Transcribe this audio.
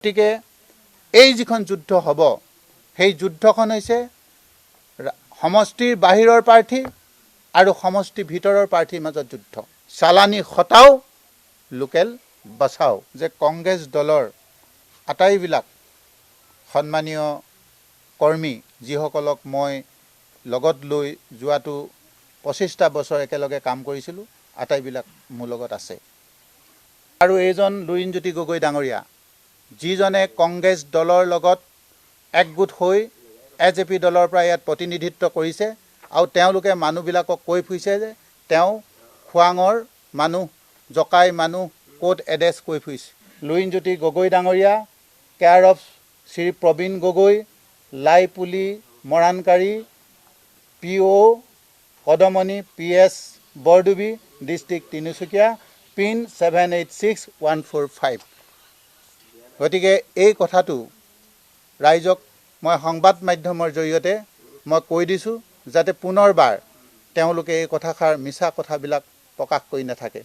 গতিকে এই যিখন যুদ্ধ হ'ব সেই যুদ্ধখন হৈছে সমষ্টিৰ বাহিৰৰ প্ৰাৰ্থী আৰু সমষ্টি ভিতৰৰ প্ৰাৰ্থীৰ মাজত যুদ্ধ। চালানি হটাও লোকেল বচাও। যে কংগ্ৰেছ দলৰ আটাইবিলাক সন্মানীয় কৰ্মী যিসকলক মই লগত লৈ যোৱাটো 25টা বছৰ একেলগে কাম কৰিছিলোঁ, আটাইবিলাক মোৰ লগত আছে। আৰু এইজন লুৰিণজ্যোতি গগৈ ডাঙৰীয়া, যিজনে কংগ্ৰেছ দলৰ লগত একগোট হৈ এজেপি দলৰ পৰা ইয়াত প্ৰতিনিধিত্ব কৰিছে আৰু তেওঁলোকে মানুহবিলাকক কৈ ফুৰিছে যে তেওঁ খোৱাঙৰ মানুহ, জকাই মানুহ, ক'ত এড্ৰেছ কৈ ফুৰিছে। লুৰিণজ্যোতি গগৈ ডাঙৰীয়া, care of Shri Prabin Gogoi, Laipuli Morankari, PO Kadamoni PS Bordubi, district Tinsukia, pin 786145। গতিকে এই কথাটো ৰাইজক মই সংবাদ মাধ্যমৰ জৰিয়তে মই কৈ দিছোঁ, যাতে পুনৰবাৰ তেওঁলোকে এই কথাষাৰ মিছা কথাবিলাক প্ৰকাশ কৰি নাথাকে।